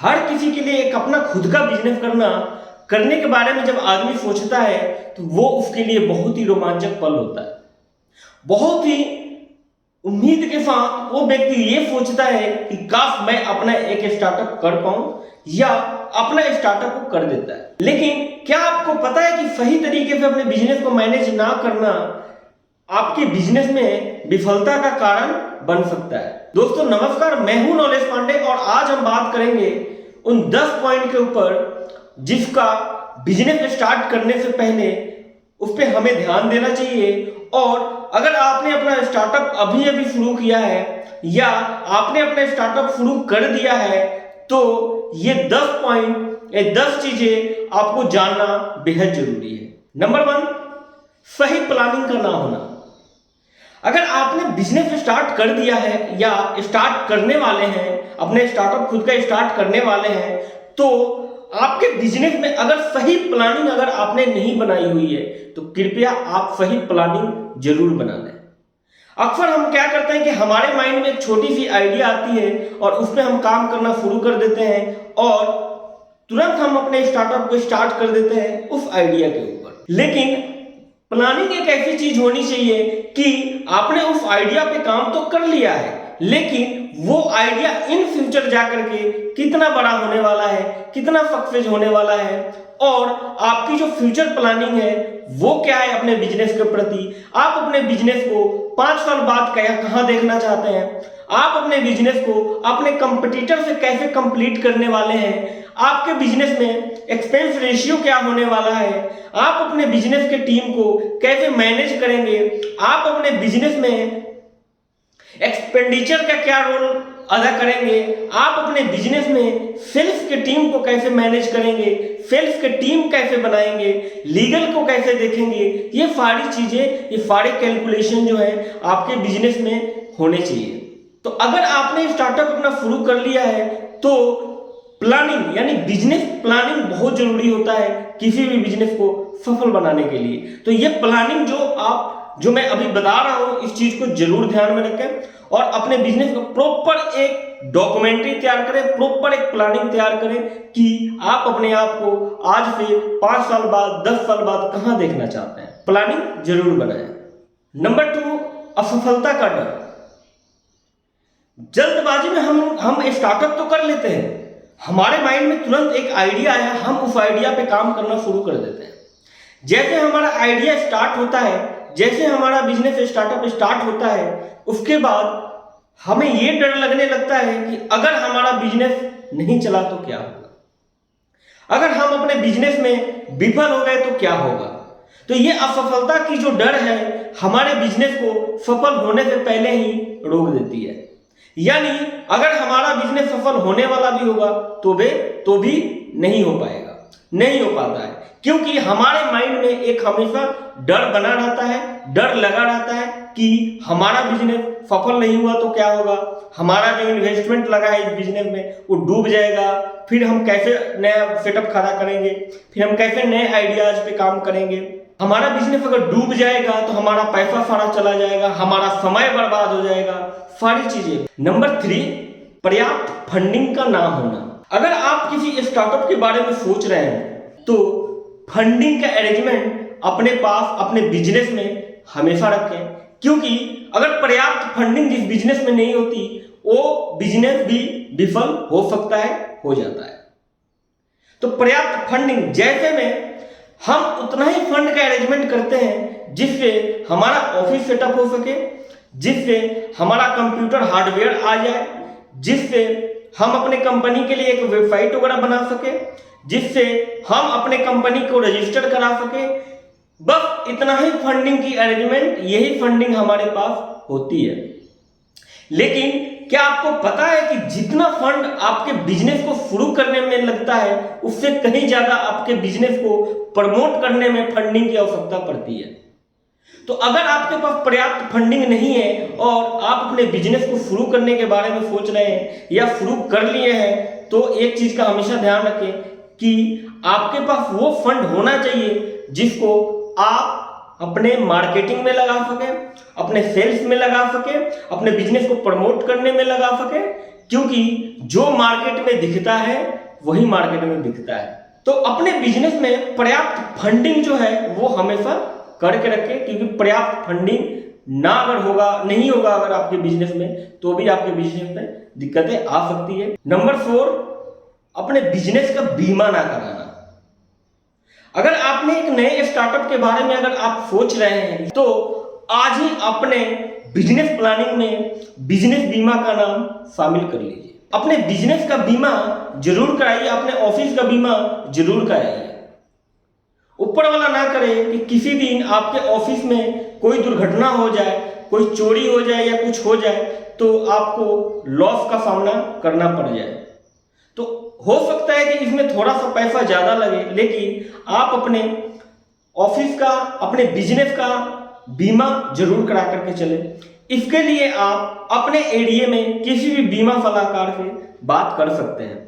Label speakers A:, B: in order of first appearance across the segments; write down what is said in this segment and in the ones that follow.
A: हर किसी के लिए एक अपना खुद का बिजनेस करने के बारे में जब आदमी सोचता है तो वो उसके लिए बहुत ही रोमांचक पल होता है। बहुत ही उम्मीद के साथ वो व्यक्ति ये सोचता है कि काश मैं अपना एक स्टार्टअप कर पाऊं या अपना स्टार्टअप को कर देता है। लेकिन क्या आपको पता है कि सही तरीके से अपने बिजनेस को मैनेज ना करना आपके बिजनेस में विफलता का कारण बन सकता है। दोस्तों नमस्कार, मैं हूं नॉलेज पांडे और आज हम बात करेंगे उन 10 पॉइंट के ऊपर जिसका बिजनेस स्टार्ट करने से पहले उस पर हमें ध्यान देना चाहिए। और अगर आपने अपना स्टार्टअप अभी शुरू किया है या आपने अपना स्टार्टअप शुरू कर दिया है तो ये 10 पॉइंट, ये 10 चीजें आपको जानना बेहद जरूरी है। नंबर 1, सही प्लानिंग का ना होना। अगर आपने बिजनेस स्टार्ट कर दिया है या स्टार्ट करने वाले हैं, अपने स्टार्टअप खुद का स्टार्ट करने वाले हैं, तो आपके बिजनेस में अगर सही प्लानिंग अगर आपने नहीं बनाई हुई है तो कृपया आप सही प्लानिंग जरूर बना लें। अक्सर हम क्या करते हैं कि हमारे माइंड में एक छोटी सी आइडिया आती है और उस पर हम काम करना शुरू कर देते हैं और तुरंत हम अपने स्टार्टअप को स्टार्ट कर देते हैं उस आइडिया के ऊपर। लेकिन प्लानिंग एक ऐसी चीज होनी चाहिए कि आपने उस आइडिया पे काम तो कर लिया है, लेकिन वो आइडिया इन फ्यूचर जाकर के कितना बड़ा होने वाला है, कितना सक्सेस होने वाला है और आपकी जो फ्यूचर प्लानिंग है वो क्या है अपने बिजनेस के प्रति। आप अपने बिजनेस को 5 साल बाद कहां देखना चाहते हैं, आप अपने बिजनेस को अपने कंपटीटर से कैसे कंप्लीट करने वाले हैं, आपके बिजनेस में एक्सपेंस रेशियो क्या होने वाला है, आप अपने बिजनेस के टीम को कैसे मैनेज करेंगे, आप अपने बिजनेस में एक्सपेंडिचर का क्या रोल अदा करेंगे, आप अपने बिजनेस में सेल्स के टीम को कैसे मैनेज करेंगे, सेल्स के टीम कैसे बनाएंगे, लीगल को कैसे देखेंगे। ये सारी चीजें, ये सारे कैलकुलेशन जो है आपके बिजनेस में होने चाहिए। तो अगर आपने स्टार्टअप अपना शुरू कर लिया है तो प्लानिंग यानी बिजनेस प्लानिंग बहुत जरूरी होता है किसी भी बिजनेस को सफल बनाने के लिए। तो ये प्लानिंग जो मैं अभी बता रहा हूं इस चीज को जरूर ध्यान में रखें और अपने बिजनेस को प्रॉपर एक डॉक्यूमेंट्री तैयार करें, प्रॉपर एक प्लानिंग तैयार करें कि आप अपने आप को आज से 5 साल बाद, 10 साल बाद कहां देखना चाहते हैं। प्लानिंग जरूर बनाएं। नंबर 2, असफलता का डर। जल्दबाजी में हम स्टार्टअप तो कर लेते हैं, हमारे माइंड में तुरंत एक आइडिया आया, हम उस आइडिया पे काम करना शुरू कर देते हैं। जैसे हमारा आइडिया स्टार्ट होता है, जैसे हमारा बिजनेस स्टार्टअप स्टार्ट होता है, उसके बाद हमें ये डर लगने लगता है कि अगर हमारा बिजनेस नहीं चला तो क्या होगा, अगर हम अपने बिजनेस में विफल हो गए तो क्या होगा। तो ये असफलता की जो डर है हमारे बिजनेस को सफल होने से पहले ही रोक देती है। यानी अगर हमारा बिजनेस सफल होने वाला भी होगा तो भी नहीं हो पाएगा, नहीं हो पाता है, क्योंकि हमारे माइंड में एक हमेशा डर बना रहता है, डर लगा रहता है कि हमारा बिजनेस सफल नहीं हुआ तो क्या होगा, हमारा जो इन्वेस्टमेंट लगा है इस बिजनेस में वो डूब जाएगा, फिर हम कैसे नया सेटअप खड़ा करेंगे, फिर हम कैसे नए आइडियाज पे काम करेंगे। हमारा बिजनेस अगर डूब जाएगा तो हमारा पैसा सारा चला जाएगा, हमारा समय बर्बाद हो जाएगा, सारी चीजें। नंबर 3, पर्याप्त फंडिंग का ना होना। अगर आप किसी स्टार्टअप के बारे में सोच रहे हैं तो फंडिंग का अरेंजमेंट अपने पास, अपने बिजनेस में हमेशा रखें, क्योंकि अगर पर्याप्त फंडिंग जिस बिजनेस में नहीं होती वो बिजनेस भी विफल हो सकता है, हो जाता है। तो पर्याप्त फंडिंग जैसे में हम उतना ही फंड का अरेंजमेंट करते हैं जिससे हमारा ऑफिस सेटअप हो सके, जिससे हमारा कंप्यूटर हार्डवेयर आ जाए, जिससे हम अपने कंपनी के लिए एक वेबसाइट वगैरह बना सके, जिससे हम अपने कंपनी को रजिस्टर करा सके। बस इतना ही फंडिंग की अरेंजमेंट, यही फंडिंग हमारे पास होती है। लेकिन क्या आपको पता है कि जितना फंड आपके बिजनेस को शुरू करने में लगता है उससे कहीं ज्यादा आपके बिजनेस को प्रमोट करने में फंडिंग की आवश्यकता पड़ती है। तो अगर आपके पास पर्याप्त फंडिंग नहीं है और आप अपने बिजनेस को शुरू करने के बारे में सोच रहे हैं या शुरू कर लिए हैं तो एक चीज का हमेशा ध्यान रखें कि आपके पास वो फंड होना चाहिए जिसको आप अपने मार्केटिंग में लगा सके, अपने सेल्स में लगा सके, अपने बिजनेस को प्रमोट करने में लगा सके। क्योंकि जो मार्केट में दिखता है वही मार्केट में बिकता है। तो अपने बिजनेस में पर्याप्त फंडिंग जो है वो हमेशा करके रखें, क्योंकि पर्याप्त फंडिंग ना अगर होगा नहीं होगा अगर आपके बिजनेस में, तो भी आपके बिजनेस में दिक्कतें आ सकती है। नंबर 4, अपने बिजनेस का बीमा ना कराना। अगर आपने एक नए स्टार्टअप के बारे में अगर आप सोच रहे हैं तो आज ही अपने बिजनेस प्लानिंग में बिजनेस बीमा का नाम शामिल कर लीजिए। अपने बिजनेस का बीमा जरूर कराइए, अपने ऑफिस का बीमा जरूर कराइए। ऊपर वाला ना करे कि किसी दिन आपके ऑफिस में कोई दुर्घटना हो जाए, कोई चोरी हो जाए या कुछ हो जाए तो आपको लॉस का सामना करना पड़ जाए। तो हो सकता है कि इसमें थोड़ा सा पैसा ज्यादा लगे, लेकिन आप अपने ऑफिस का, अपने बिजनेस का बीमा जरूर करा करके चले। इसके लिए आप अपने एरिया में किसी भी बीमा सलाहकार से बात कर सकते हैं।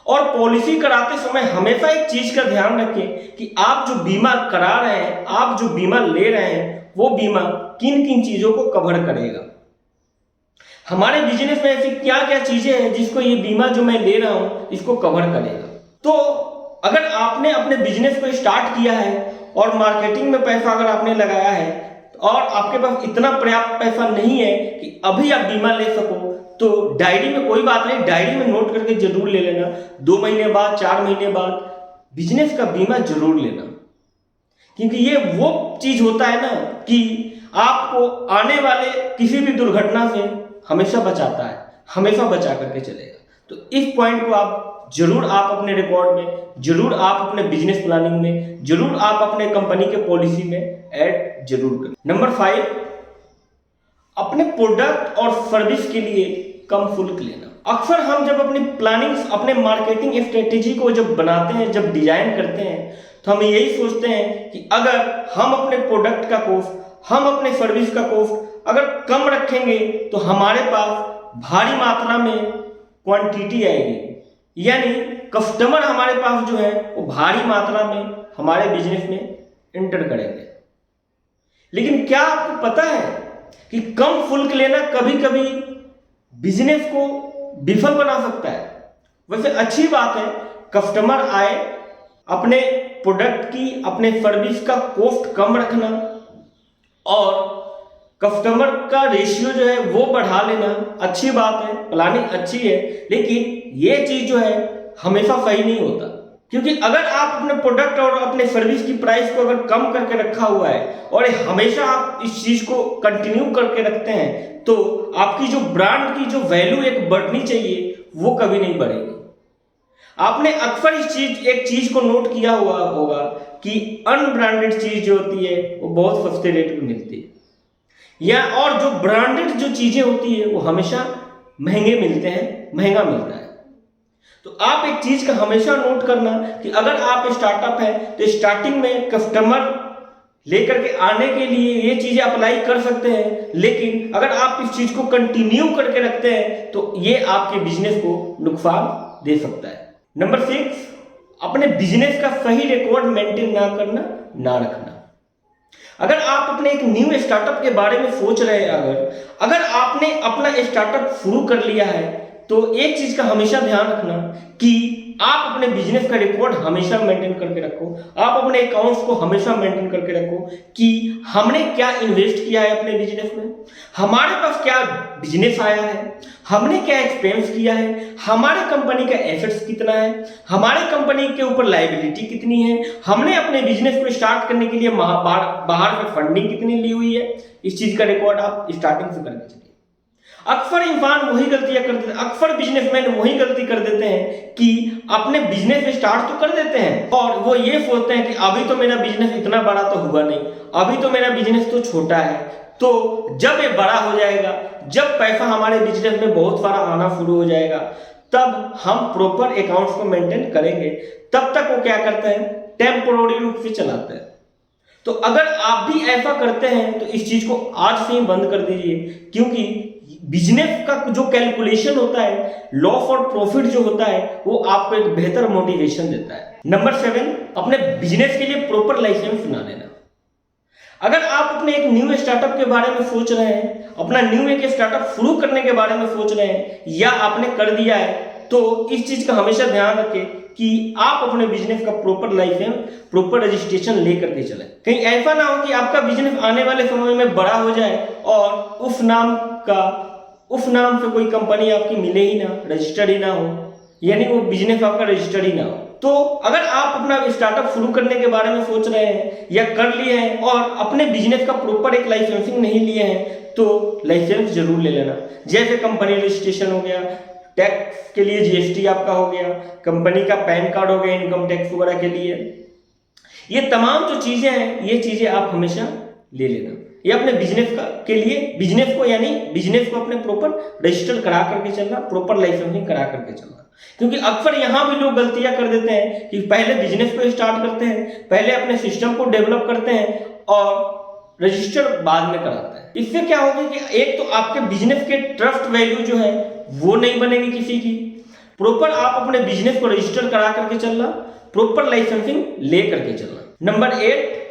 A: और पॉलिसी कराते समय हमेशा एक चीज का ध्यान रखें कि आप जो बीमा करा रहे हैं, आप जो बीमा ले रहे हैं, वो बीमा किन किन चीजों को कवर करेगा। हमारे बिजनेस में ऐसी क्या क्या चीजें हैं जिसको ये बीमा जो मैं ले रहा हूं इसको कवर करेगा। तो अगर आपने अपने बिजनेस को स्टार्ट किया है और मार्केटिंग में पैसा अगर आपने लगाया है और आपके पास इतना पर्याप्त पैसा नहीं है कि अभी आप बीमा ले सको, तो डायरी में, कोई बात नहीं, डायरी में नोट करके जरूर ले लेना। 2 महीने बाद, 4 महीने बाद बिजनेस का बीमा जरूर लेना, क्योंकि ये वो चीज होता है ना कि आपको आने वाले किसी भी दुर्घटना से हमेशा बचाता है, हमेशा बचा करके चलेगा। तो इस पॉइंट को आप जरूर आप अपने रिकॉर्ड में, जरूर आप अपने बिजनेस प्लानिंग में, जरूर आप अपने कंपनी के पॉलिसी में ऐड जरूर करें। नंबर 5, अपने प्रोडक्ट और सर्विस के लिए कम शुल्क लेना। अक्सर हम जब अपनी प्लानिंग, अपने मार्केटिंग स्ट्रेटेजी को जब बनाते हैं, जब डिजाइन करते हैं, तो हम यही सोचते हैं कि अगर हम अपने प्रोडक्ट का कॉस्ट, हम अपने सर्विस का कॉस्ट अगर कम रखेंगे तो हमारे पास भारी मात्रा में क्वांटिटी आएगी, यानी कस्टमर हमारे पास जो है वो भारी मात्रा में हमारे बिजनेस में एंटर करेंगे। लेकिन क्या आपको पता है कि कम शुल्क लेना कभी कभी बिजनेस को विफल बना सकता है। वैसे अच्छी बात है, कस्टमर आए, अपने प्रोडक्ट की, अपने सर्विस का कॉस्ट कम रखना और कस्टमर का रेशियो जो है वो बढ़ा लेना, अच्छी बात है, प्लानिंग अच्छी है। लेकिन ये चीज जो है हमेशा सही नहीं होता, क्योंकि अगर आप अपने प्रोडक्ट और अपने सर्विस की प्राइस को अगर कम करके रखा हुआ है और हमेशा आप इस चीज को कंटिन्यू करके रखते हैं, तो आपकी जो ब्रांड की जो वैल्यू एक बढ़नी चाहिए वो कभी नहीं बढ़ेगी। आपने अक्सर एक चीज को नोट किया हुआ होगा कि अनब्रांडेड चीज जो होती है वो बहुत सस्ते रेट में मिलती है, या और जो ब्रांडेड जो चीजें होती है वो हमेशा महंगे मिलते हैं, महंगा मिलता है। तो आप एक चीज का हमेशा नोट करना कि अगर आप स्टार्टअप है तो स्टार्टिंग में कस्टमर लेकर के आने के लिए ये चीजें अप्लाई कर सकते हैं, लेकिन अगर आप इस चीज को कंटिन्यू करके रखते हैं तो ये आपके बिजनेस को नुकसान दे सकता है। नंबर 6, अपने बिजनेस का सही रिकॉर्ड मेंटेन ना करना, ना रखना। अगर आप अपने एक न्यू स्टार्टअप के बारे में सोच रहे हैं, अगर आपने अपना स्टार्टअप शुरू कर लिया है, तो एक चीज का हमेशा ध्यान रखना कि आप अपने बिजनेस का रिकॉर्ड हमेशा मेंटेन करके रखो। आप अपने अकाउंट्स को हमेशा मेंटेन करके रखो कि हमने क्या इन्वेस्ट किया है अपने बिजनेस में, हमारे पास क्या बिजनेस आया है, हमने क्या एक्सपेंस किया है, हमारे कंपनी का एसेट्स कितना है, हमारे कंपनी के ऊपर लायबिलिटी कितनी है, हमने अपने बिजनेस को स्टार्ट करने के लिए बाहर में फंडिंग कितनी ली हुई है। इस चीज का रिकॉर्ड आप स्टार्टिंग से करके चलिए। अक्सर इंसान वही गलतियां करते हैं, अक्सर बिजनेसमैन वही गलती कर देते हैं कि अपने बिजनेस स्टार्ट तो कर देते हैं और वो ये सोचते हैं कि अभी तो मेरा बिजनेस इतना बड़ा तो हुआ नहीं, अभी तो मेरा बिजनेस तो छोटा है, तो जब ये बड़ा हो जाएगा, जब पैसा हमारे बिजनेस में बहुत सारा आना शुरू हो जाएगा, तब हम प्रॉपर अकाउंट्स को मेंटेन करेंगे। तब तक वो क्या करते हैं, टेम्पोररी रूप से चलाते हैं। तो अगर आप भी ऐसा करते हैं तो इस चीज को आज से ही बंद कर दीजिए, क्योंकि बिजनेस का जो कैलकुलेशन होता है, लॉस और प्रॉफिट जो होता है, वो आपको एक बेहतर मोटिवेशन देता है। नंबर 7, अपने बिजनेस के लिए प्रॉपर लाइसेंस ना लेना। अगर आप अपने एक न्यू स्टार्टअप के बारे में सोच रहे हैं, अपना न्यू एक स्टार्टअप शुरू करने के बारे में सोच रहे हैं या आपने कर दिया है, तो इस चीज का हमेशा ध्यान रखें कि आप अपने बिजनेस का प्रॉपर लाइसेंस, प्रॉपर रजिस्ट्रेशन लेकर के चलें। कहीं ऐसा ना हो कि आपका बिजनेस आने वाले समय में बड़ा हो जाए और उस नाम से कोई कंपनी आपकी मिले ही ना, रजिस्टर्ड ही ना हो, यानी वो बिजनेस आपका रजिस्टर्ड ही ना हो। तो अगर आप अपना स्टार्टअप शुरू करने के बारे में सोच रहे हैं या कर लिए हैं और अपने बिजनेस का प्रॉपर एक लाइसेंसिंग नहीं लिए हैं, तो लाइसेंस जरूर ले लेना। जैसे कंपनी रजिस्ट्रेशन हो गया, टैक्स के लिए जीएसटी आपका हो गया, कंपनी का पैन कार्ड हो गया इनकम टैक्स वगैरह के लिए, ये तमाम जो चीजें हैं, ये चीजें आप हमेशा ले लेना। ये अपने बिजनेस के लिए बिजनेस को अपने प्रॉपर रजिस्टर करा करके चलना, प्रॉपर लाइसेंसिंग करा करके चलना। क्योंकि अक्सर यहाँ भी लोग गलतियां कर देते हैं कि पहले बिजनेस को स्टार्ट करते हैं, पहले अपने सिस्टम को डेवलप करते हैं और रजिस्टर बाद में कराते हैं। इससे क्या होगा कि एक तो आपके बिजनेस के ट्रस्ट वैल्यू जो है वो नहीं बनेगी किसी की। प्रॉपर आप अपने बिजनेस को रजिस्टर करा करके चलना, प्रॉपर लाइसेंसिंग ले करके चलना। नंबर 8,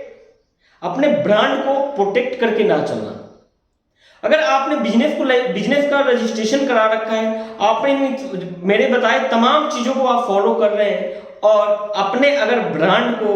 A: अपने ब्रांड को प्रोटेक्ट करके ना चलना। अगर आपने बिजनेस का रजिस्ट्रेशन करा रखा है, आपने मेरे बताए तमाम चीजों को आप फॉलो कर रहे हैं और अपने अगर ब्रांड को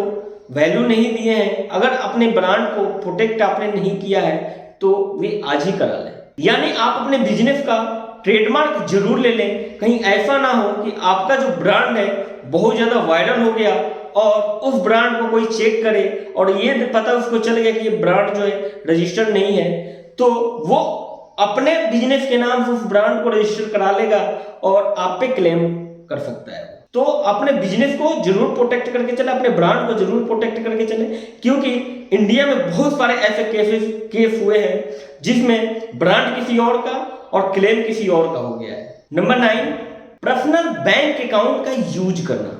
A: वैल्यू नहीं दिए हैं, अगर अपने ब्रांड को प्रोटेक्ट आपने नहीं किया है, तो वे आज ही करा लें। यानी आप अपने बिजनेस का ट्रेडमार्क जरूर ले लें। कहीं ऐसा ना हो कि आपका जो ब्रांड है बहुत ज्यादा वायरल हो गया और उस ब्रांड को कोई चेक करे और ये पता उसको चल गया कि ये ब्रांड जो है रजिस्टर्ड नहीं है, तो वो अपने बिजनेस के नाम से उस ब्रांड को रजिस्टर करा लेगा और आप पे क्लेम कर सकता है। तो अपने बिजनेस को जरूर प्रोटेक्ट करके चले, अपने ब्रांड को जरूर प्रोटेक्ट करके चले, क्योंकि इंडिया में बहुत सारे ऐसे केस हुए हैं जिसमें ब्रांड किसी और का और क्लेम किसी और का हो गया है। नंबर 9, पर्सनल बैंक अकाउंट का यूज करना।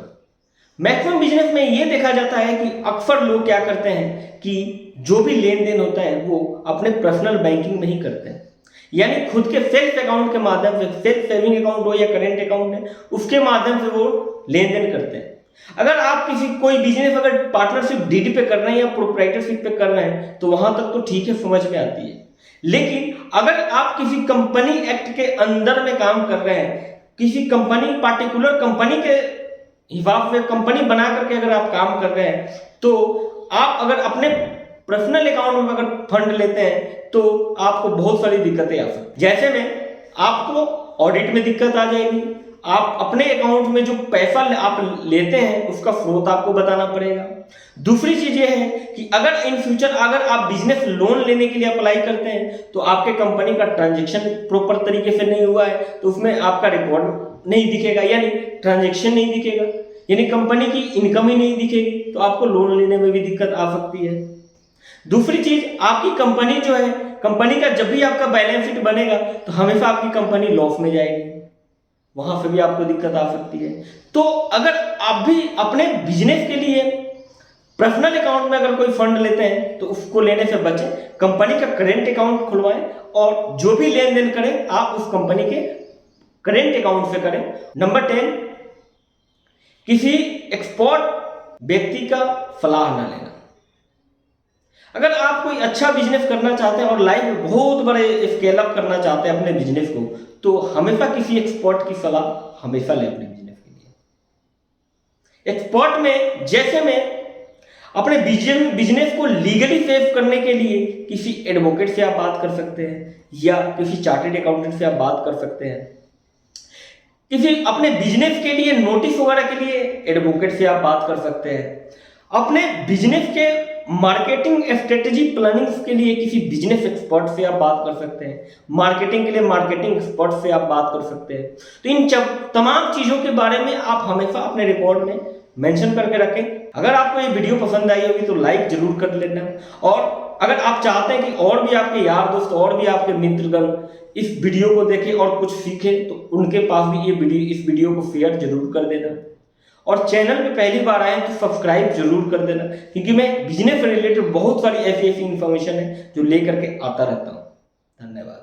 A: मैक्सिमम बिजनेस में ये देखा जाता है कि अक्सर लोग क्या करते हैं कि जो भी लेन देन होता है वो अपने पर्सनल बैंकिंग में ही करते हैं, यानी खुद के सेल्फ अकाउंट के माध्यम से, सेल्फ सेविंग अकाउंट हो या करेंट अकाउंट है, उसके माध्यम से वो लेन देन करते हैं। अगर आप कोई बिजनेस अगर पार्टनरशिप डीडी पे कर रहे हैं या प्रोप्राइटरशिप पे कर रहे हैं तो वहां तक तो ठीक है, समझ में आती है। लेकिन अगर आप किसी कंपनी एक्ट के अंदर में काम कर रहे हैं, किसी कंपनी पार्टिकुलर कंपनी के हिसाब से कंपनी बना करके अगर आप काम कर रहे हैं, तो आप अगर अपने पर्सनल अकाउंट में अगर फंड लेते हैं तो आपको बहुत सारी दिक्कतें आ सकती। जैसे में आपको ऑडिट में दिक्कत आ जाएगी, आप अपने अकाउंट में जो पैसा आप लेते हैं उसका स्रोत आपको बताना पड़ेगा। दूसरी चीज ये है कि अगर इन फ्यूचर अगर आप बिजनेस लोन लेने के लिए अप्लाई करते हैं तो आपके कंपनी का ट्रांजैक्शन प्रॉपर तरीके से नहीं हुआ है तो उसमें आपका रिकॉर्ड नहीं दिखेगा, यानी ट्रांजैक्शन नहीं दिखेगा, यानी कंपनी की इनकम ही नहीं दिखेगी, तो आपको लोन लेने में भी दिक्कत आ सकती है। दूसरी चीज, आपकी कंपनी जो है, कंपनी का जब भी आपका बैलेंस शीट बनेगा तो हमेशा आपकी कंपनी लॉस में जाएगी, वहां से भी आपको दिक्कत आ सकती है। तो अगर आप भी अपने बिजनेस के लिए पर्सनल अकाउंट में अगर कोई फंड लेते हैं तो उसको लेने से बचें, कंपनी का करेंट अकाउंट खुलवाएं और जो भी लेन देन करें आप उस कंपनी के करेंट अकाउंट से करें। नंबर 10, किसी एक्सपर्ट व्यक्ति का सलाह ना लेना। अगर आप कोई अच्छा बिजनेस करना चाहते हैं और लाइफ में बहुत बड़े स्केल अप करना चाहते हैं अपने बिजनेस को, तो हमेशा किसी एक्सपर्ट की सलाह हमेशा लें अपने बिजनेस के लिए। एक्सपर्ट में जैसे में अपने बिजनेस को लीगली सेव करने के लिए किसी एडवोकेट से आप बात कर सकते हैं या किसी चार्टेड अकाउंटेंट से आप बात कर सकते हैं। किसी अपने बिजनेस के लिए नोटिस वगैरह के लिए एडवोकेट से आप बात कर सकते हैं। अपने बिजनेस के मार्केटिंग स्ट्रेटेजी प्लानिंग के लिए किसी बिजनेस एक्सपर्ट से आप बात कर सकते हैं। मार्केटिंग के लिए मार्केटिंग एक्सपर्ट से आप बात कर सकते हैं। तो इन तमाम चीजों के बारे में आप हमेशा अपने रिकॉर्ड में मेंशन करके रखें। अगर आपको ये वीडियो पसंद आई होगी तो लाइक जरूर कर लेना, और अगर आप चाहते हैं कि और भी आपके यार दोस्त और भी आपके मित्रगण इस वीडियो को देखें और कुछ सीखें, तो उनके पास भी इस वीडियो को शेयर जरूर कर देना, और चैनल पे पहली बार आए तो सब्सक्राइब जरूर कर देना, क्योंकि मैं बिजनेस से रिलेटेड बहुत सारी ऐसी इंफॉर्मेशन है जो लेकर के आता रहता हूँ। धन्यवाद।